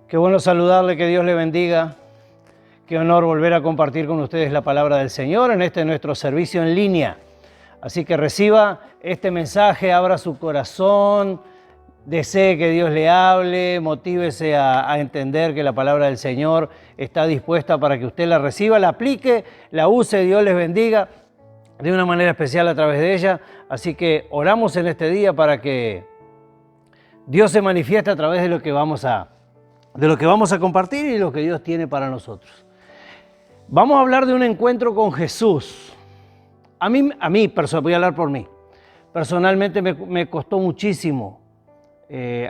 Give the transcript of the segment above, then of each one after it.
Qué bueno saludarle, que Dios le bendiga. Qué honor volver a compartir con ustedes la palabra del Señor en nuestro servicio en línea. Así que reciba este mensaje, abra su corazón, desee que Dios le hable, motívese a entender que la palabra del Señor está dispuesta para que usted la reciba, la aplique, la use. Dios les bendiga de una manera especial a través de ella. Así que oramos en este día para que Dios se manifieste a través de lo que vamos a compartir y lo que Dios tiene para nosotros. Vamos a hablar de un encuentro con Jesús. A mí, voy a hablar por mí. Personalmente me costó muchísimo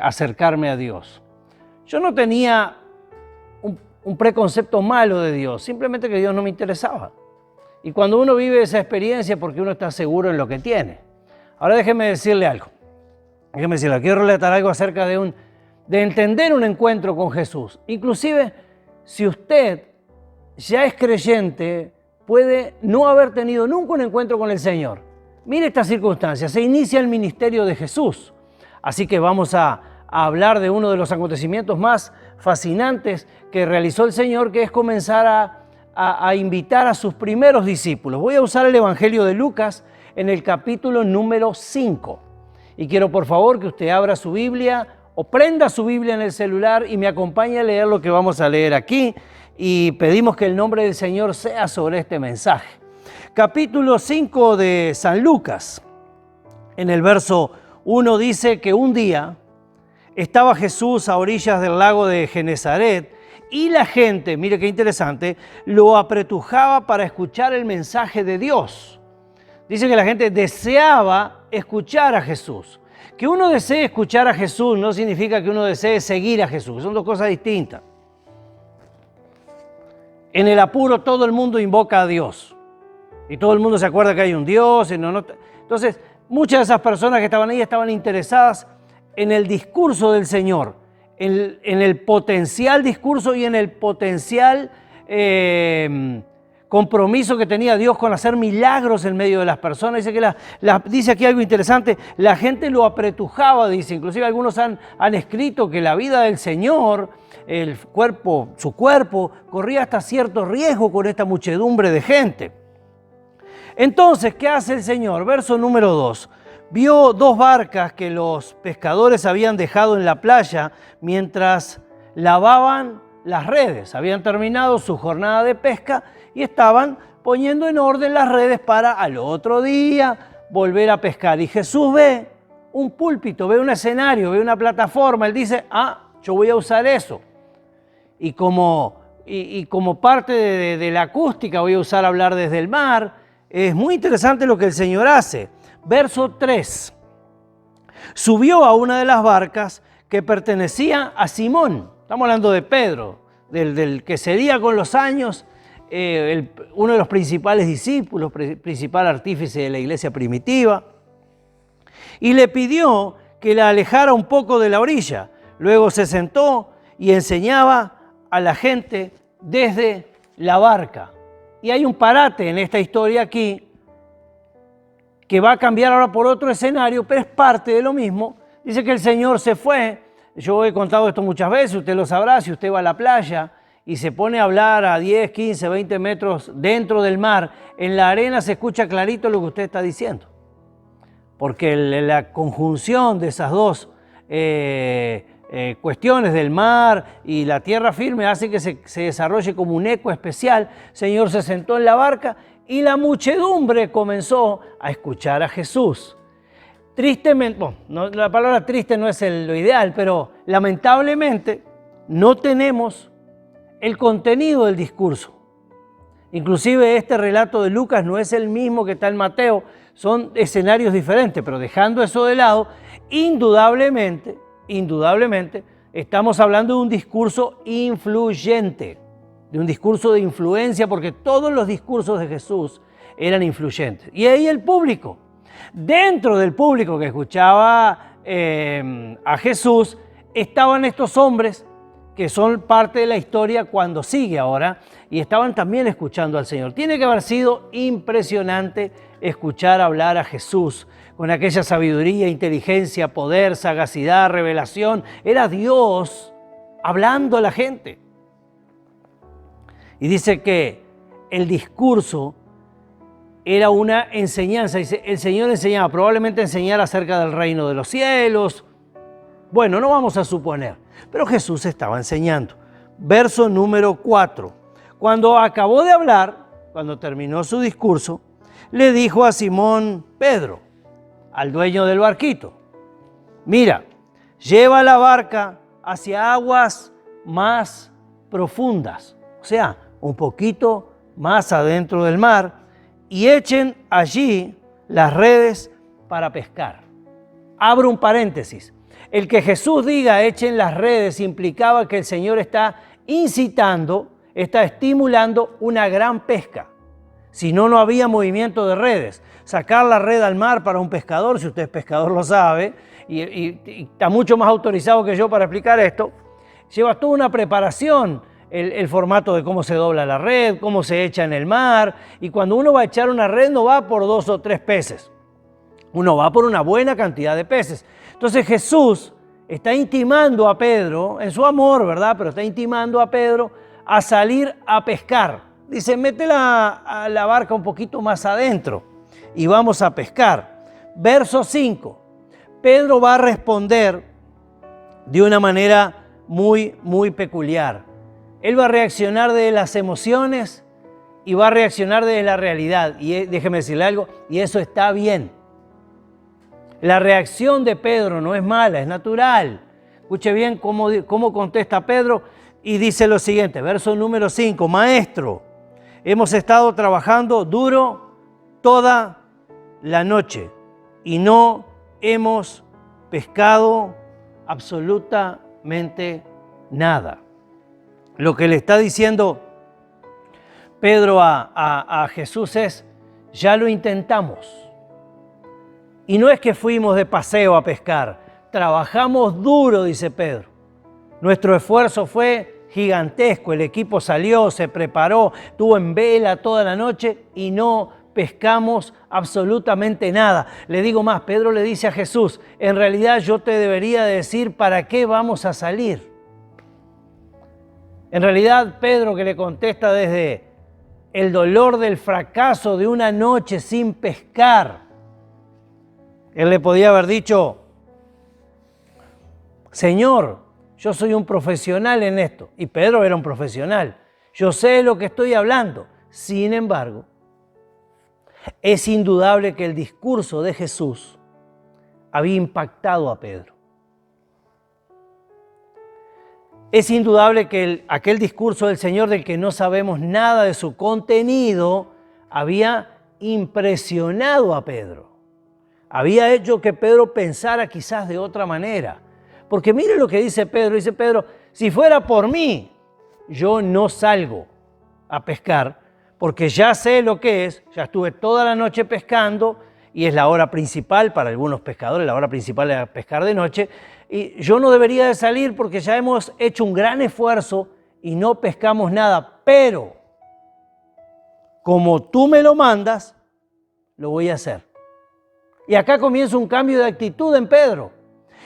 acercarme a Dios. Yo no tenía un preconcepto malo de Dios, simplemente que Dios no me interesaba. Y cuando uno vive esa experiencia, porque uno está seguro en lo que tiene. Ahora déjeme decirle algo. Quiero relatar algo acerca de entender un encuentro con Jesús. Inclusive, si usted ya es creyente, puede no haber tenido nunca un encuentro con el Señor. Mire esta circunstancia, se inicia el ministerio de Jesús. Así que vamos a hablar de uno de los acontecimientos más fascinantes que realizó el Señor, que es comenzar a invitar a sus primeros discípulos. Voy a usar el Evangelio de Lucas en el capítulo número 5. Y quiero por favor que usted abra su Biblia o prenda su Biblia en el celular y me acompañe a leer lo que vamos a leer aquí. Y pedimos que el nombre del Señor sea sobre este mensaje. Capítulo 5 de San Lucas. En el verso 1 dice que un día estaba Jesús a orillas del lago de Genesaret y la gente, mire qué interesante, lo apretujaba para escuchar el mensaje de Dios. Dice que la gente deseaba escuchar a Jesús. Que uno desee escuchar a Jesús no significa que uno desee seguir a Jesús, son dos cosas distintas. En el apuro todo el mundo invoca a Dios y todo el mundo se acuerda que hay un Dios. Entonces, muchas de esas personas que estaban ahí estaban interesadas en el discurso del Señor, en el potencial discurso y en el potencial compromiso que tenía Dios con hacer milagros en medio de las personas. Dice aquí algo interesante, la gente lo apretujaba, dice, inclusive algunos han escrito que la vida del Señor, su cuerpo, corría hasta cierto riesgo con esta muchedumbre de gente. Entonces, ¿qué hace el Señor? Verso número 2. Vio dos barcas que los pescadores habían dejado en la playa mientras lavaban las redes. Habían terminado su jornada de pesca y estaban poniendo en orden las redes para al otro día volver a pescar. Y Jesús ve un púlpito, ve un escenario, ve una plataforma. Él dice, yo voy a usar eso. Y como parte de la acústica voy a hablar desde el mar. Es muy interesante lo que el Señor hace. Verso 3. Subió a una de las barcas que pertenecía a Simón. Estamos hablando de Pedro, del que sería con los años uno de los principales discípulos, principal artífice de la iglesia primitiva. Y le pidió que la alejara un poco de la orilla. Luego se sentó y enseñaba a la gente desde la barca. Y hay un parate en esta historia aquí que va a cambiar ahora por otro escenario, pero es parte de lo mismo. Dice que el Señor se fue. Yo he contado esto muchas veces, usted lo sabrá, si usted va a la playa y se pone a hablar a 10, 15, 20 metros dentro del mar, en la arena se escucha clarito lo que usted está diciendo. Porque la conjunción de esas dos cuestiones del mar y la tierra firme hace que se desarrolle como un eco especial. El Señor se sentó en la barca y la muchedumbre comenzó a escuchar a Jesús. Tristemente, la palabra triste no es lo ideal, pero lamentablemente no tenemos el contenido del discurso. Inclusive este relato de Lucas no es el mismo que está en Mateo, son escenarios diferentes, pero dejando eso de lado, indudablemente, estamos hablando de un discurso influyente, de un discurso de influencia, porque todos los discursos de Jesús eran influyentes. Y ahí el público, dentro del público que escuchaba a Jesús, estaban estos hombres que son parte de la historia cuando sigue ahora, y estaban también escuchando al Señor. Tiene que haber sido impresionante escuchar hablar a Jesús con aquella sabiduría, inteligencia, poder, sagacidad, revelación. Era Dios hablando a la gente. Y dice que el discurso era una enseñanza. Dice, el Señor enseñaba, probablemente enseñara acerca del reino de los cielos. Bueno, no vamos a suponer, pero Jesús estaba enseñando. Verso número 4. Cuando acabó de hablar, cuando terminó su discurso, le dijo a Simón Pedro, al dueño del barquito, mira, lleva la barca hacia aguas más profundas, o sea, un poquito más adentro del mar, y echen allí las redes para pescar. Abro un paréntesis. El que Jesús diga echen las redes implicaba que el Señor está incitando, está estimulando una gran pesca. Si no, no había movimiento de redes. Sacar la red al mar para un pescador, si usted es pescador lo sabe, y está mucho más autorizado que yo para explicar esto, lleva toda una preparación, el formato de cómo se dobla la red, cómo se echa en el mar, y cuando uno va a echar una red no va por 2 o 3 peces, uno va por una buena cantidad de peces. Entonces Jesús está intimando a Pedro, en su amor, ¿verdad? Pero está intimando a Pedro a salir a pescar. Dice, mete la barca un poquito más adentro y vamos a pescar. Verso 5. Pedro va a responder de una manera muy peculiar. Él va a reaccionar de las emociones y va a reaccionar de la realidad. Y déjeme decirle algo, y eso está bien. La reacción de Pedro no es mala, es natural. Escuche bien cómo contesta Pedro y dice lo siguiente, verso número 5. Maestro, hemos estado trabajando duro toda la noche y no hemos pescado absolutamente nada. Lo que le está diciendo Pedro a Jesús es, ya lo intentamos. Y no es que fuimos de paseo a pescar, trabajamos duro, dice Pedro. Nuestro esfuerzo fue gigantesco, el equipo salió, se preparó, estuvo en vela toda la noche y no pescamos absolutamente nada. Le digo más, Pedro le dice a Jesús, en realidad yo te debería decir para qué vamos a salir. En realidad Pedro, que le contesta desde el dolor del fracaso de una noche sin pescar, él le podía haber dicho, Señor, yo soy un profesional en esto. Y Pedro era un profesional. Yo sé lo que estoy hablando. Sin embargo, es indudable que el discurso de Jesús había impactado a Pedro. Es indudable que aquel discurso del Señor del que no sabemos nada de su contenido había impresionado a Pedro. Había hecho que Pedro pensara quizás de otra manera. Porque mire lo que dice Pedro. Dice Pedro, si fuera por mí, yo no salgo a pescar, porque ya sé lo que es, ya estuve toda la noche pescando y es la hora principal para algunos pescadores, la hora principal es pescar de noche, y yo no debería de salir porque ya hemos hecho un gran esfuerzo y no pescamos nada, pero como tú me lo mandas, lo voy a hacer. Y acá comienza un cambio de actitud en Pedro.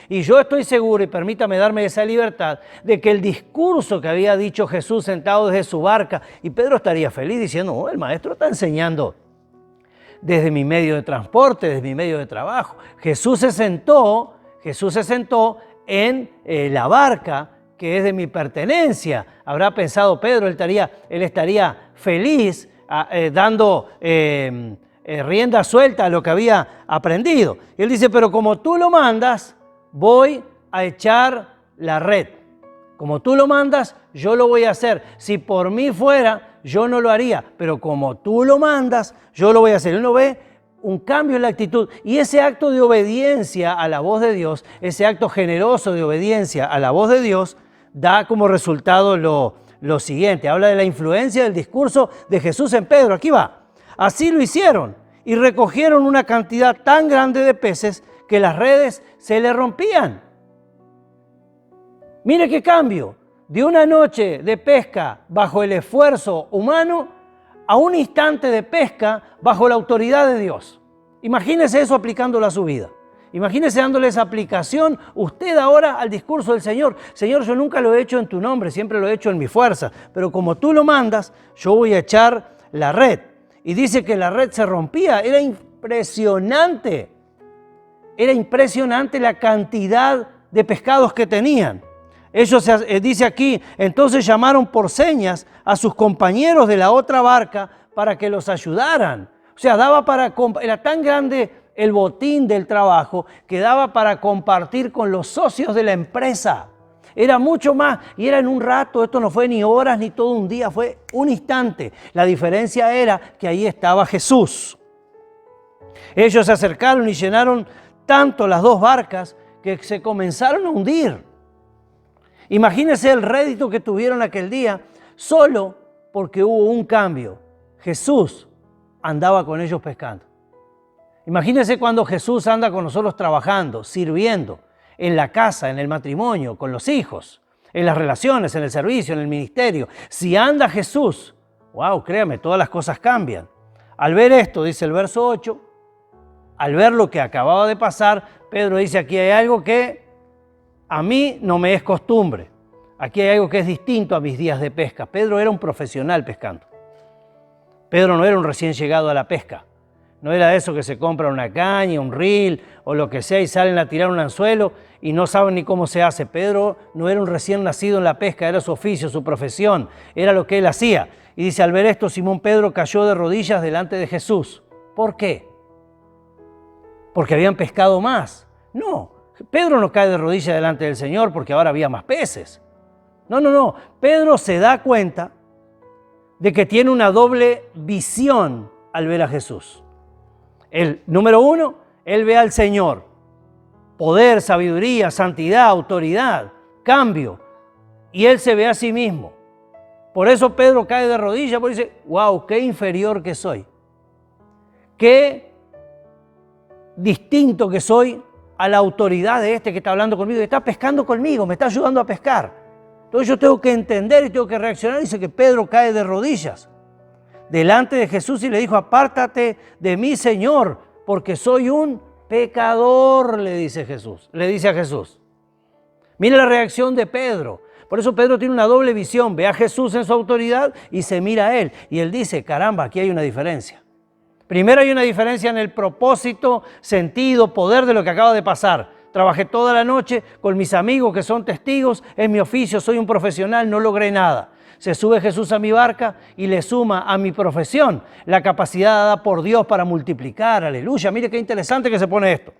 Y yo estoy seguro, y permítame darme esa libertad, de que el discurso que había dicho Jesús sentado desde su barca, y Pedro estaría feliz diciendo, oh, el maestro está enseñando desde mi medio de transporte, desde mi medio de trabajo. Jesús se sentó en la barca que es de mi pertenencia. Habrá pensado Pedro, él estaría feliz dando rienda suelta a lo que había aprendido. Y él dice, pero como tú lo mandas, voy a echar la red. Como tú lo mandas, yo lo voy a hacer. Si por mí fuera, yo no lo haría. Pero como tú lo mandas, yo lo voy a hacer. Uno ve un cambio en la actitud. Y ese acto de obediencia a la voz de Dios, ese acto generoso de obediencia a la voz de Dios, da como resultado lo siguiente. Habla de la influencia del discurso de Jesús en Pedro. Aquí va. Así lo hicieron y recogieron una cantidad tan grande de peces que las redes se le rompían. Mire qué cambio, de una noche de pesca bajo el esfuerzo humano a un instante de pesca bajo la autoridad de Dios. Imagínese eso aplicándolo a su vida. Imagínese dándole esa aplicación usted ahora al discurso del Señor. Señor, yo nunca lo he hecho en tu nombre, siempre lo he hecho en mi fuerza, pero como tú lo mandas, yo voy a echar la red. Y dice que la red se rompía. Era impresionante la cantidad de pescados que tenían. Ellos, dice aquí, entonces llamaron por señas a sus compañeros de la otra barca para que los ayudaran. O sea, era tan grande el botín del trabajo que daba para compartir con los socios de la empresa. Era mucho más y era en un rato. Esto no fue ni horas ni todo un día, fue un instante. La diferencia era que ahí estaba Jesús. Ellos se acercaron y llenaron tanto las dos barcas que se comenzaron a hundir. Imagínense el rédito que tuvieron aquel día solo porque hubo un cambio. Jesús andaba con ellos pescando. Imagínense cuando Jesús anda con nosotros trabajando, sirviendo, en la casa, en el matrimonio, con los hijos, en las relaciones, en el servicio, en el ministerio. Si anda Jesús, wow, créame, todas las cosas cambian. Al ver esto, dice el verso 8, al ver lo que acababa de pasar, Pedro dice, aquí hay algo que a mí no me es costumbre. Aquí hay algo que es distinto a mis días de pesca. Pedro era un profesional pescando. Pedro no era un recién llegado a la pesca. No era eso que se compra una caña, un reel o lo que sea y salen a tirar un anzuelo y no saben ni cómo se hace. Pedro no era un recién nacido en la pesca, era su oficio, su profesión, era lo que él hacía. Y dice, al ver esto, Simón Pedro cayó de rodillas delante de Jesús. ¿Por qué? ¿Porque habían pescado más? No, Pedro no cae de rodillas delante del Señor porque ahora había más peces. No. Pedro se da cuenta de que tiene una doble visión al ver a Jesús. Número uno, él ve al Señor. Poder, sabiduría, santidad, autoridad, cambio. Y él se ve a sí mismo. Por eso Pedro cae de rodillas porque dice, wow, qué inferior que soy. Qué distinto que soy a la autoridad de este que está hablando conmigo, que está pescando conmigo, me está ayudando a pescar. Entonces yo tengo que entender y tengo que reaccionar. Dice que Pedro cae de rodillas delante de Jesús y le dijo, apártate de mí, Señor, porque soy un pecador, le dice a Jesús. Mira la reacción de Pedro. Por eso Pedro tiene una doble visión, ve a Jesús en su autoridad y se mira a él. Y él dice, caramba, aquí hay una diferencia. Primero hay una diferencia en el propósito, sentido, poder de lo que acaba de pasar. Trabajé toda la noche con mis amigos que son testigos, es mi oficio, soy un profesional, no logré nada. Se sube Jesús a mi barca y le suma a mi profesión la capacidad dada por Dios para multiplicar. Aleluya, mire qué interesante que se pone esto.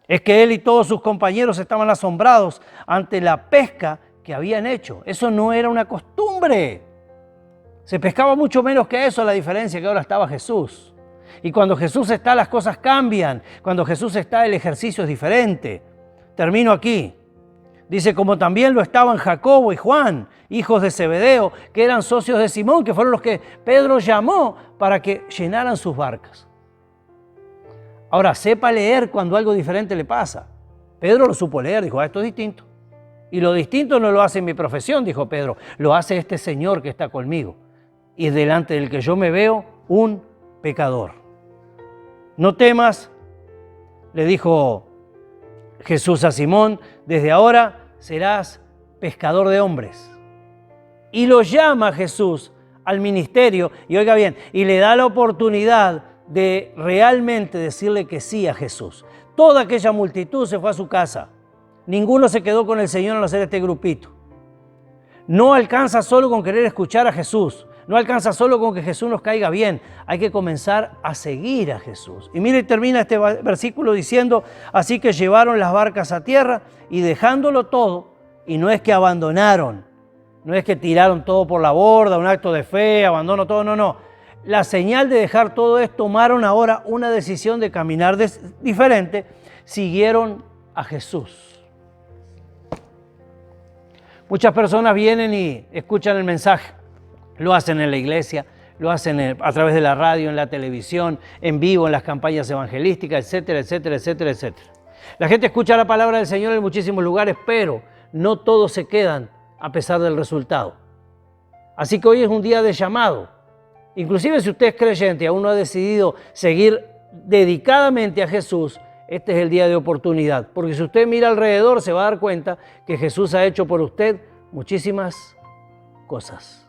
Es que él y todos sus compañeros estaban asombrados ante la pesca que habían hecho. Eso no era una costumbre. Se pescaba mucho menos que eso, la diferencia que ahora estaba Jesús. Y cuando Jesús está, las cosas cambian. Cuando Jesús está, el ejercicio es diferente. Termino aquí. Dice, como también lo estaban Jacobo y Juan, hijos de Zebedeo, que eran socios de Simón, que fueron los que Pedro llamó para que llenaran sus barcas. Ahora, sepa leer cuando algo diferente le pasa. Pedro lo supo leer, dijo, esto es distinto. Y lo distinto no lo hace mi profesión, dijo Pedro, lo hace este Señor que está conmigo. Y delante del que yo me veo, un pecador. No temas, le dijo Jesús a Simón, desde ahora serás pescador de hombres. Y lo llama Jesús al ministerio, y oiga bien, y le da la oportunidad de realmente decirle que sí a Jesús. Toda aquella multitud se fue a su casa. Ninguno se quedó con el Señor al hacer este grupito. No alcanza solo con querer escuchar a Jesús. No alcanza solo con que Jesús nos caiga bien. Hay que comenzar a seguir a Jesús. Y mire, termina este versículo diciendo, así que llevaron las barcas a tierra y dejándolo todo, y no es que abandonaron, no es que tiraron todo por la borda, un acto de fe, abandono todo, no. La señal de dejar todo es, tomaron ahora una decisión de caminar diferente, siguieron a Jesús. Muchas personas vienen y escuchan el mensaje. Lo hacen en la iglesia, lo hacen a través de la radio, en la televisión, en vivo, en las campañas evangelísticas, etcétera, etcétera, etcétera, etcétera. La gente escucha la palabra del Señor en muchísimos lugares, pero no todos se quedan a pesar del resultado. Así que hoy es un día de llamado. Inclusive si usted es creyente y aún no ha decidido seguir dedicadamente a Jesús, este es el día de oportunidad. Porque si usted mira alrededor, se va a dar cuenta que Jesús ha hecho por usted muchísimas cosas.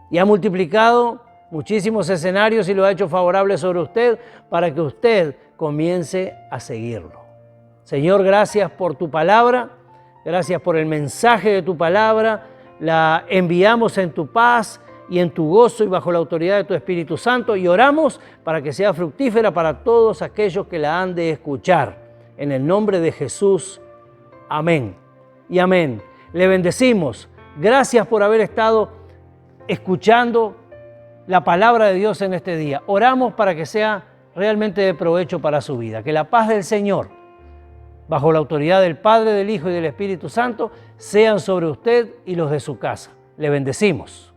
Y ha multiplicado muchísimos escenarios y lo ha hecho favorable sobre usted para que usted comience a seguirlo. Señor, gracias por tu palabra, gracias por el mensaje de tu palabra. La enviamos en tu paz y en tu gozo y bajo la autoridad de tu Espíritu Santo, y oramos para que sea fructífera para todos aquellos que la han de escuchar. En el nombre de Jesús, amén y amén. Le bendecimos. Gracias por haber estado escuchando la palabra de Dios en este día. Oramos para que sea realmente de provecho para su vida. Que la paz del Señor, bajo la autoridad del Padre, del Hijo y del Espíritu Santo, sean sobre usted y los de su casa. Le bendecimos.